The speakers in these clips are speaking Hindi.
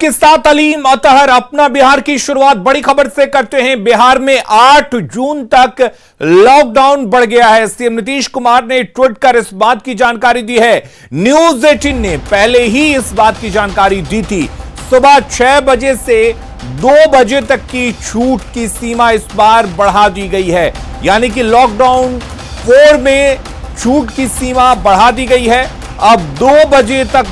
आपके साथ अलीम अतहर। अपना बिहार की शुरुआत बड़ी खबर से करते हैं। बिहार में 8 जून तक लॉकडाउन बढ़ गया है। सीएम नीतीश कुमार ने ट्वीट कर इस बात की जानकारी दी है। न्यूज 18 ने पहले ही इस बात की जानकारी दी थी। सुबह 6 बजे से 2 बजे तक की छूट की सीमा इस बार बढ़ा दी गई है, यानी कि लॉकडाउन 4 में छूट की सीमा बढ़ा दी गई है। अब 2 बजे तक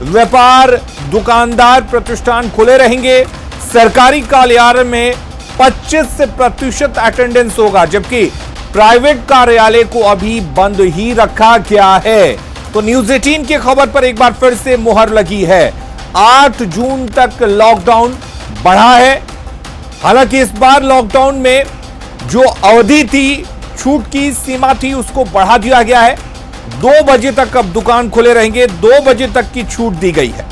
व्यापार, दुकानदार, प्रतिष्ठान खुले रहेंगे। सरकारी कार्यालय में 25% अटेंडेंस होगा, जबकि प्राइवेट कार्यालय को अभी बंद ही रखा गया है। तो न्यूज 18 की खबर पर एक बार फिर से मुहर लगी है। 8 जून तक लॉकडाउन बढ़ा है। हालांकि इस बार लॉकडाउन में जो अवधि थी, छूट की सीमा थी, उसको बढ़ा दिया गया है। 2 बजे तक अब दुकान खुले रहेंगे। 2 बजे तक की छूट दी गई है।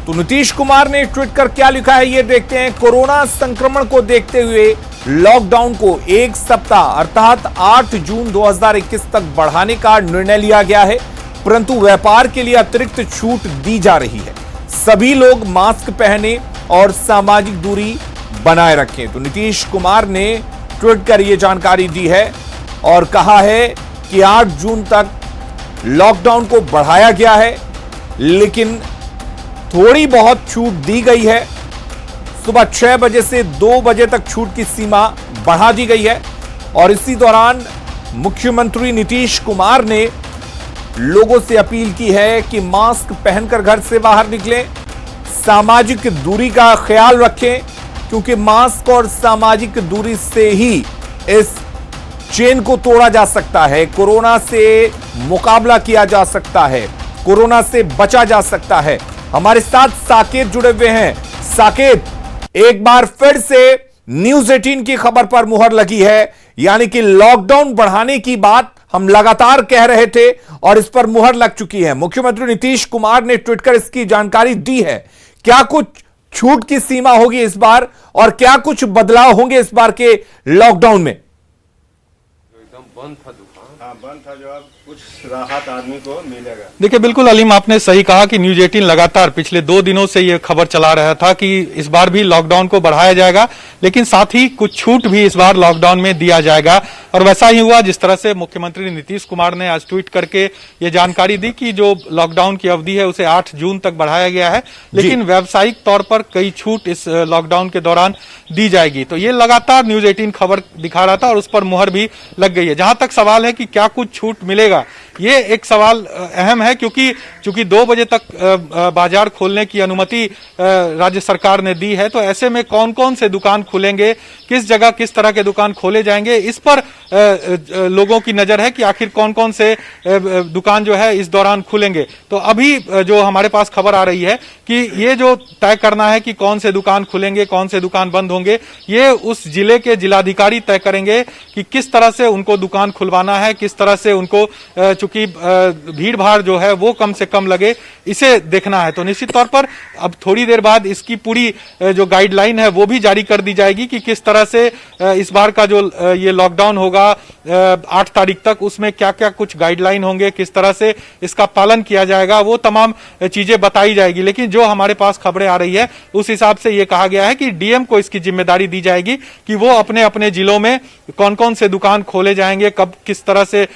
तो नीतीश कुमार ने ट्वीट कर क्या लिखा है, यह देखते हैं। कोरोना संक्रमण को देखते हुए लॉकडाउन को 1 सप्ताह अर्थात 8 जून 2021 तक बढ़ाने का निर्णय लिया गया है, परंतु व्यापार के लिए अतिरिक्त छूट दी जा रही है। सभी लोग मास्क पहने और सामाजिक दूरी बनाए रखें। तो नीतीश कुमार ने ट्वीट कर यह जानकारी दी है और कहा है कि 8 जून तक लॉकडाउन को बढ़ाया गया है, लेकिन थोड़ी बहुत छूट दी गई है। सुबह 6 बजे से 2 बजे तक छूट की सीमा बढ़ा दी गई है। और इसी दौरान मुख्यमंत्री नीतीश कुमार ने लोगों से अपील की है कि मास्क पहनकर घर से बाहर निकलें, सामाजिक दूरी का ख्याल रखें, क्योंकि मास्क और सामाजिक दूरी से ही इस चेन को तोड़ा जा सकता है। कोरोना से मुकाबला किया जा सकता है, कोरोना से बचा जा सकता है। हमारे साथ साकेत जुड़े हुए हैं। साकेत, एक बार फिर से न्यूज 18 की खबर पर मुहर लगी है, यानी कि लॉकडाउन बढ़ाने की बात हम लगातार कह रहे थे और इस पर मुहर लग चुकी है। मुख्यमंत्री नीतीश कुमार ने ट्वीट कर इसकी जानकारी दी है। क्या कुछ छूट की सीमा होगी इस बार और क्या कुछ बदलाव होंगे इस बार के लॉकडाउन में? एकदम बंद था दुकान, बंद था, जो अब कुछ राहत आदमी को मिलेगा। देखिए, बिल्कुल अलीम, आपने सही कहा कि न्यूज 18 लगातार पिछले 2 दिनों से ये खबर चला रहा था कि इस बार भी लॉकडाउन को बढ़ाया जाएगा, लेकिन साथ ही कुछ छूट भी इस बार लॉकडाउन में दिया जाएगा। और वैसा ही हुआ जिस तरह से मुख्यमंत्री नीतीश कुमार ने आज ट्वीट करके ये जानकारी दी कि जो लॉकडाउन की अवधि है उसे 8 जून तक बढ़ाया गया है, लेकिन व्यावसायिक तौर पर कई छूट इस लॉकडाउन के दौरान दी जाएगी। तो ये लगातार न्यूज 18 खबर दिखा रहा था और उस पर मुहर भी लग गई है। जहां तक सवाल है कि क्या कुछ छूट मिलेगा, ये एक सवाल अहम है, क्योंकि 2 बजे तक बाजार खोलने की अनुमति राज्य सरकार ने दी है। तो ऐसे में कौन कौन से दुकान खुलेंगे, किस जगह किस तरह के दुकान खोले जाएंगे, इस पर लोगों की नजर है कि आखिर कौन कौन से दुकान जो है इस दौरान खुलेंगे। तो अभी जो हमारे पास खबर आ रही है कि ये जो तय करना है कि कौन से दुकान खुलेंगे, कौन से दुकान बंद होंगे, ये उस जिले के जिलाधिकारी तय करेंगे कि किस तरह से उनको दुकान खुलवाना है, किस तरह से उनको चूंकि भीड़ भाड़ जो है वो कम से कम लगे, इसे देखना है। तो निश्चित तौर पर अब थोड़ी देर बाद इसकी पूरी जो गाइडलाइन है वो भी जारी कर दी जाएगी कि किस तरह से इस बार का जो ये लॉकडाउन होगा 8 तारीख तक, उसमें क्या क्या कुछ गाइडलाइन होंगे, किस तरह से इसका पालन किया जाएगा, वो तमाम चीजें बताई जाएगी। लेकिन जो हमारे पास खबरें आ रही है उस हिसाब से ये कहा गया है कि डीएम को इसकी जिम्मेदारी दी जाएगी कि वो अपने अपने जिलों में कौन कौन से दुकान खोले जाएंगे, कब किस तरह से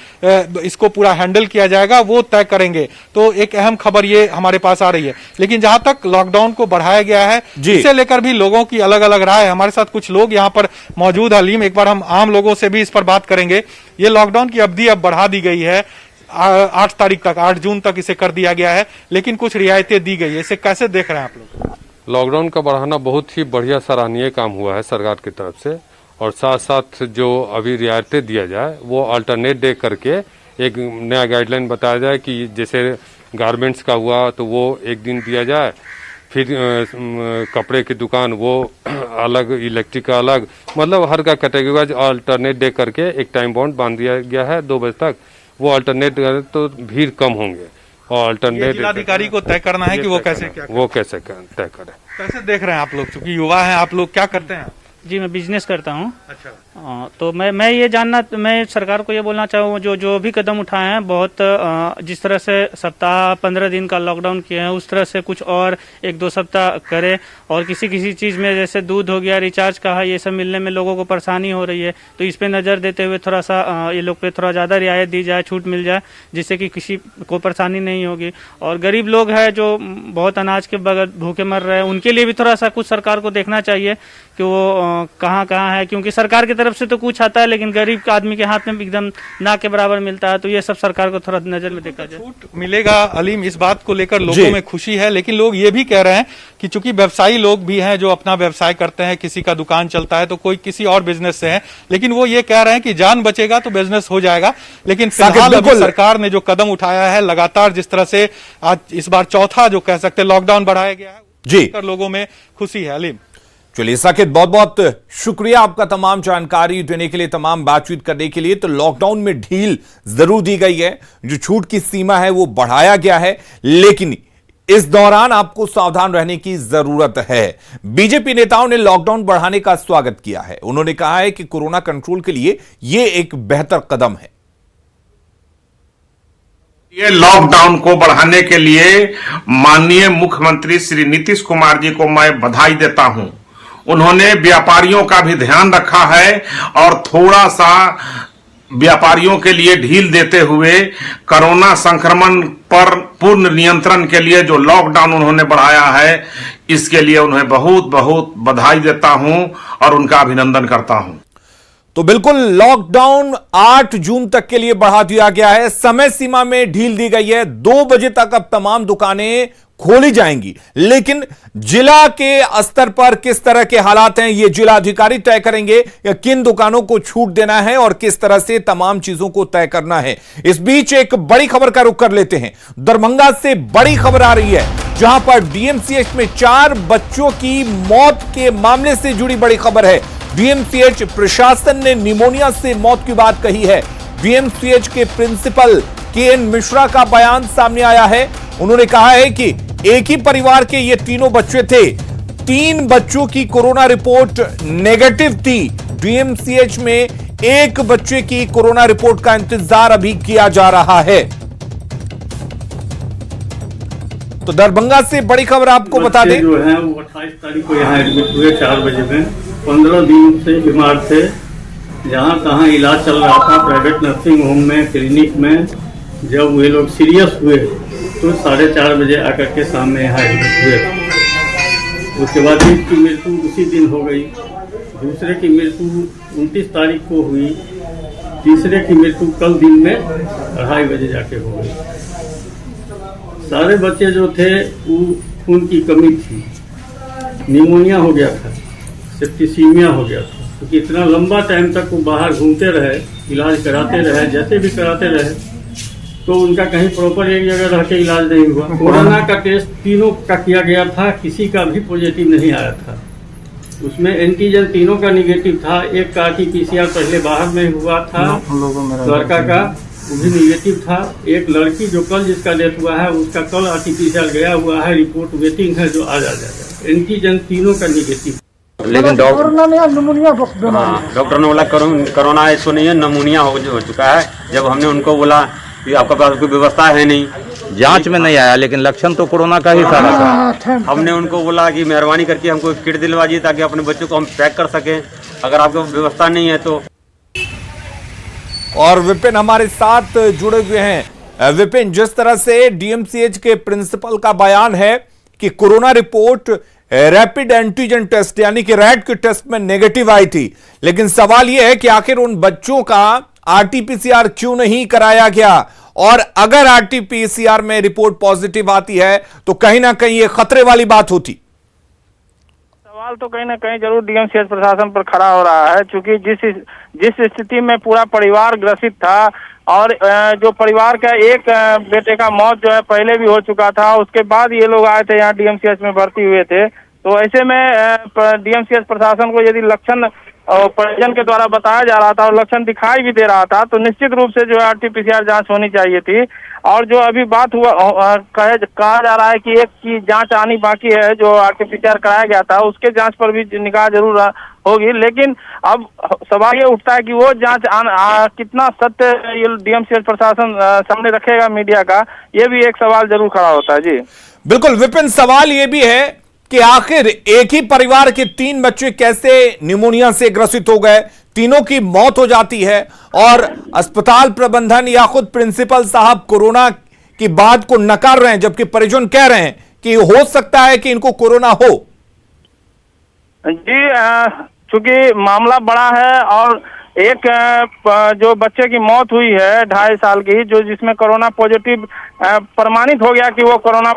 इसको पूरा हैंडल किया जाएगा, वो तय करेंगे। तो एक अहम खबर ये हमारे पास आ रही है। लेकिन जहां तक लॉकडाउन को बढ़ाया गया है, इसे लेकर भी लोगों की अलग अलग राय है। हमारे साथ कुछ लोग यहाँ पर मौजूद है। अलीम, एक बार हम आम लोगों से भी इस पर बात करेंगे। ये लॉकडाउन की अवधि अब बढ़ा दी गई है, 8 तारीख तक, 8 जून तक इसे कर दिया गया है, लेकिन कुछ रियायतें दी गई है। इसे कैसे देख रहे हैं आप लोग? लॉकडाउन का बढ़ाना बहुत ही बढ़िया सराहनीय काम हुआ है सरकार की तरफ से, और साथ साथ जो अभी रियायतें दिया जाए वो अल्टरनेट डे करके एक नया गाइडलाइन बताया जाए कि जैसे गारमेंट्स का हुआ तो वो एक दिन दिया जाए, फिर कपड़े की दुकान वो अलग, इलेक्ट्रिक का अलग, मतलब हर का कैटेगरी वाइज अल्टरनेट डे करके एक टाइम बाउंड बांध दिया गया है 2 बजे तक। वो अल्टरनेट तो भीड़ कम होंगे और अल्टरनेट जिलाधिकारी को तय करना है कि वो कैसे तय करें। कैसे देख रहे हैं आप लोग, चूंकि युवा हैं आप लोग, क्या करते हैं? जी मैं बिजनेस करता हूँ। अच्छा। तो मैं ये जानना, मैं सरकार को ये बोलना चाहूँ, जो भी कदम उठाए हैं बहुत, जिस तरह से सप्ताह 15 दिन का लॉकडाउन किए हैं उस तरह से कुछ और 1-2 सप्ताह करे। और किसी चीज़ में जैसे दूध हो गया, रिचार्ज का है, ये सब मिलने में लोगों को परेशानी हो रही है, तो इस पे नज़र देते हुए थोड़ा सा ये लोग पे थोड़ा ज़्यादा रियायत दी जाए, छूट मिल जाए, जिससे कि किसी को परेशानी नहीं होगी। और गरीब लोग हैं जो बहुत अनाज के बगैर भूखे मर रहे हैं, उनके लिए भी थोड़ा सा कुछ सरकार को देखना चाहिए कि वो कहाँ है, क्योंकि सरकार की तरफ से तो कुछ आता है लेकिन गरीब आदमी के हाथ में एकदम ना के बराबर मिलता है। तो ये सब सरकार को थोड़ा नजर में देखा जाए। छूट मिलेगा अलीम, इस बात को लेकर लोगों में खुशी है, लेकिन लोग ये भी कह रहे हैं कि चूंकि व्यवसायी लोग भी हैं जो अपना व्यवसाय करते हैं, किसी का दुकान चलता है तो कोई किसी और बिजनेस से है, लेकिन वो ये कह रहे हैं कि जान बचेगा तो बिजनेस हो जाएगा। लेकिन फिलहाल अभी सरकार ने जो कदम उठाया है, लगातार जिस तरह से आज इस बार चौथा जो कह सकते लॉकडाउन बढ़ाया गया है, जी लोगों में खुशी है। अलीम, चलिए साकिब, बहुत बहुत शुक्रिया आपका तमाम जानकारी देने के लिए, तमाम बातचीत करने के लिए। तो लॉकडाउन में ढील जरूर दी गई है, जो छूट की सीमा है वो बढ़ाया गया है, लेकिन इस दौरान आपको सावधान रहने की जरूरत है। बीजेपी नेताओं ने लॉकडाउन बढ़ाने का स्वागत किया है। उन्होंने कहा है कि कोरोना कंट्रोल के लिए यह एक बेहतर कदम है। ये लॉकडाउन को बढ़ाने के लिए माननीय मुख्यमंत्री श्री नीतीश कुमार जी को मैं बधाई देता हूं। उन्होंने व्यापारियों का भी ध्यान रखा है और थोड़ा सा व्यापारियों के लिए ढील देते हुए कोरोना संक्रमण पर पूर्ण नियंत्रण के लिए जो लॉकडाउन उन्होंने बढ़ाया है, इसके लिए उन्हें बहुत बहुत बधाई देता हूं और उनका अभिनंदन करता हूं। तो बिल्कुल लॉकडाउन 8 जून तक के लिए बढ़ा दिया गया है, समय सीमा में ढील दी गई है। 2 बजे तक अब तमाम दुकानें खोली जाएंगी, लेकिन जिला के स्तर पर किस तरह के हालात हैं ये जिला अधिकारी तय करेंगे, या किन दुकानों को छूट देना है और किस तरह से तमाम चीजों को तय करना है। इस बीच एक बड़ी खबर का रुख कर लेते हैं। दरभंगा से बड़ी खबर आ रही है, जहां पर डीएमसीएच में 4 बच्चों की मौत के मामले से जुड़ी बड़ी खबर है। डीएमसीएच प्रशासन ने निमोनिया से मौत की बात कही है। डीएमसीएच के प्रिंसिपल केएन मिश्रा का बयान सामने आया है। उन्होंने कहा है कि एक ही परिवार के ये तीनों बच्चे थे, 3 बच्चों की कोरोना रिपोर्ट नेगेटिव थी। डीएमसीएच में एक बच्चे की कोरोना रिपोर्ट का इंतजार अभी किया जा रहा है। तो दरभंगा से बड़ी खबर आपको बता दें, जो है वो 28 तारीख को यहाँ एडमिट हुए 4 बजे में। 15 दिन से बीमार थे, जहाँ तहाँ इलाज चल रहा था, प्राइवेट नर्सिंग होम में, क्लिनिक में। जब वे लोग सीरियस हुए तो 4:30 बजे आकर के सामने यहाँ एडमिट हुए। उसके बाद एक की मृत्यु उसी दिन हो गई, दूसरे की मृत्यु 29 तारीख को हुई, तीसरे की मृत्यु कल दिन में 2:30 बजे जाके हो गई। सारे बच्चे जो थे वो खून की कमी थी, निमोनिया हो गया था, सेप्टिसीमिया हो गया था, क्योंकि इतना लंबा टाइम तक वो बाहर घूमते रहे, इलाज कराते रहे, जैसे भी कराते रहे, तो उनका कहीं प्रॉपर एक जगह रह के इलाज नहीं हुआ। कोरोना का टेस्ट तीनों का किया गया था, किसी का भी पॉजिटिव नहीं आया था। उसमें एंटीजन तीनों का निगेटिव था। एक का RT-PCR पहले बाहर में हुआ था, लड़का का वो भी निगेटिव था। एक लड़की जो कल जिसका डेथ हुआ है उसका कल RT-PCR गया हुआ है, रिपोर्ट वेटिंग है, जो आज आ जाएगा। एंटीजन तीनों का निगेटिव। लेकिन डॉक्टर ने बोला कोरोना इसको नहीं है, नमूनिया हो चुका है। जब हमने उनको बोला कि आपका पास कोई व्यवस्था है नहीं, जांच में नहीं आया, लेकिन लक्षण तो कोरोना का ही सारा था। हमने उनको बोला कि मेहरबानी करके हमको एक किट दिलवा दीजिए ताकि अपने बच्चों को हम पैक कर सकें, अगर आपको व्यवस्था नहीं है तो। और विपिन हमारे साथ जुड़े हुए हैं। विपिन, जिस तरह से डीएमसीएच के प्रिंसिपल का बयान है कि corona report rapid antigen test यानी कि रैट के टेस्ट में नेगेटिव आई थी, लेकिन सवाल यह है कि आखिर उन बच्चों का RT-PCR क्यों नहीं कराया गया, और अगर RT-PCR में रिपोर्ट पॉजिटिव आती है तो कहीं ना कहीं ये खतरे वाली बात होती। सवाल तो कहीं ना कहीं जरूर डीएमसीएच प्रशासन पर खड़ा हो रहा है, क्योंकि जिस स्थिति में पूरा परिवार ग्रसित था, और जो परिवार का एक बेटे का मौत जो है पहले भी हो चुका था, उसके बाद ये लोग आए थे यहाँ डीएमसीएच में भर्ती हुए थे। तो ऐसे में डीएमसीएच प्रशासन को यदि लक्षण परिजन के द्वारा बताया जा रहा था और लक्षण दिखाई भी दे रहा था, तो निश्चित रूप से जो है RT-PCR जांच होनी चाहिए थी। और जो अभी बात हुआ कहा जा रहा है कि एक की जांच आनी बाकी है, जो RT-PCR कराया गया था उसके जांच पर भी निगाह जरूर होगी, लेकिन अब सवाल ये उठता है कि वो जांच कितना सत्य ये DMCH प्रशासन सामने रखेगा मीडिया का, ये भी एक सवाल जरूर खड़ा होता है। जी बिल्कुल विपिन, सवाल ये भी है कि आखिर एक ही परिवार के 3 बच्चे कैसे निमोनिया से ग्रसित हो गए, तीनों की मौत हो जाती है और अस्पताल प्रबंधन या खुद प्रिंसिपल साहब कोरोना की बात को नकार रहे हैं, जबकि परिजन कह रहे हैं कि हो सकता है कि इनको कोरोना हो। जी चूंकि मामला बड़ा है और एक जो बच्चे की मौत हुई है 2.5 साल की, जो जिसमें कोरोना पॉजिटिव प्रमाणित हो गया कि वो कोरोना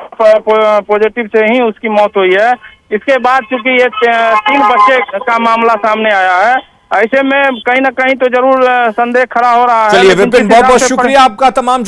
पॉजिटिव से ही उसकी मौत हुई है। इसके बाद चूंकि ये 3 बच्चे का मामला सामने आया है, ऐसे में कहीं ना कहीं तो जरूर संदेह खड़ा हो रहा है। चलिए विपिन, बहुत बहुत शुक्रिया आपका तमाम